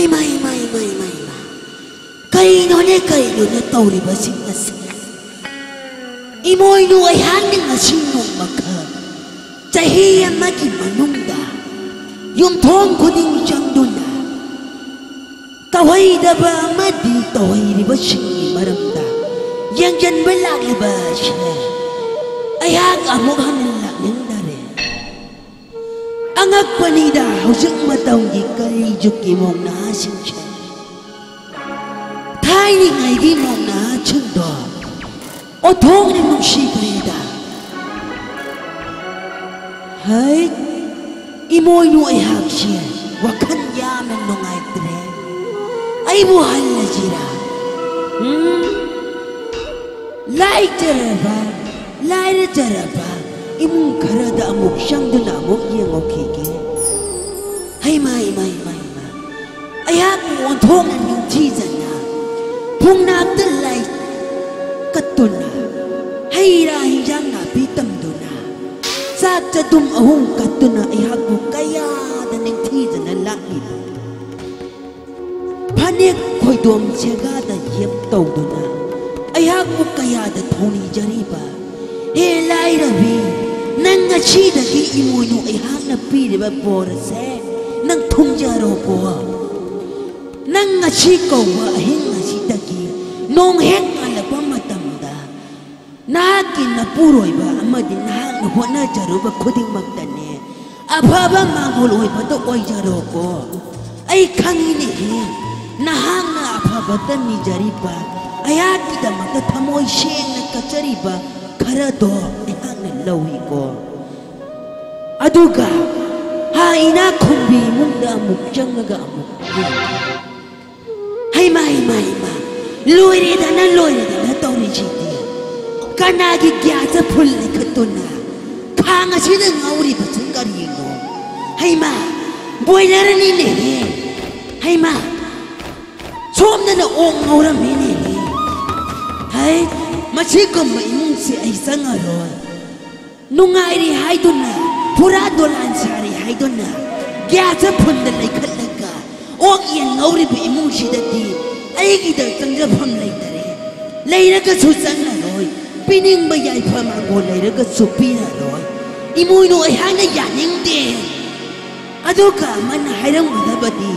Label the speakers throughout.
Speaker 1: hay mày cây nó tàu đi bớt sinh ngã sinh imoy nuôi hắn đi ngã sinh nung mà khờ trái hi em mà kìm mà nung đã yum thong cô đinh chẳng đun đã tàu hay đã ba mà đi tàu hay đi bớt sinh mà đâm đã yang dân với lạc đi bớt sinh ai hắc à một hắn lạc những đã re ang akpanida hujung matong di kay juki mong na sinh sinh thay đi ngày đi mong na chân đỏ ô thong đi mong si prida hay imoy nuôi hak siya wakan yaman nung ay tre ay buhal na jira lai jara ba imong karada amok siyang doon amok iyang okay ke hay may ayak mo ang thongan yung tizan na pung nagdalay kato na hay rahiyang napitam doon na sa tadum ahong kato na ayak mo kaya na ng tizan na lakit panik ko'y doon siya gada yep tau doon na ayak mo kaya da thoni jariba he lai rabi nang ngachi dagi imoy no ay hang na pili ba borase nang tungjaro ko nang ngachi ko wa hing ngachi dagi nong hek ala pa matamda nakin na puroy ba amadi nahang na wana jaro ba kuding magdane ababa manguloy pa to oy jaro ko ay kangini nahang na ababa tan ni jariba ayaki da magatamoy siyeng nagkachariba karado lawi ko aduga ha ina kumbi munda amuk jangaga amuk hay mai loire da na tawri chiti kanagi gyata phulli khatuna khanga sida ngauri bachangari no hay ma boiler ni ne hay ma somna na ong ngaura mene hay machikom imung si ay sangaro nungai ri hai dun na pura dolan sari hai dun na gyata phunda lai khallaga ok yen ngauri bi imung sidati ai gi da tangja pham lai tare leiraga su changna roi pining ba yai phama go leiraga su pina roi imui no ai hanga yaning de aduka man hairang madabadi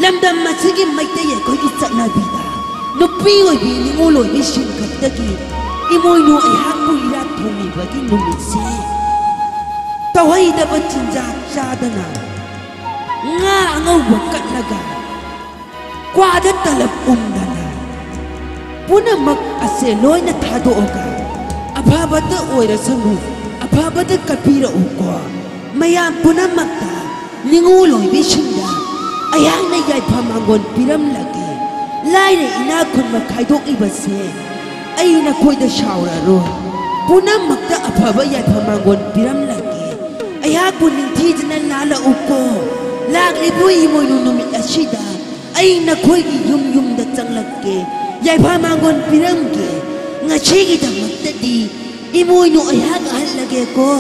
Speaker 1: lamdam masigi maite ye ko gi chakna bi da no pi oi bi ni ngo loi bi shin khattagi imoy no ay hapu irat thumi bagi numit se tawai da bachin ja chadana nga ngaw wakat laga kwada talab umdana puna mak ase loy na thado oga abhabata oira samu abhabata kapira uko mayam puna makta ningu loy bishinda ayang na yai phamangon piram lagi lai re ina kun makai dok ibase ay na ko'y da shawra ro punang magda apaba yay pamangon piram lagi ay hapon ng tijan na lala uko lagli buhay mo yung numit asida ay na ko'y yum da tsang lagi yay pamangon piram ge nga chigi da magda di imoy no ay hag ahal lagi ko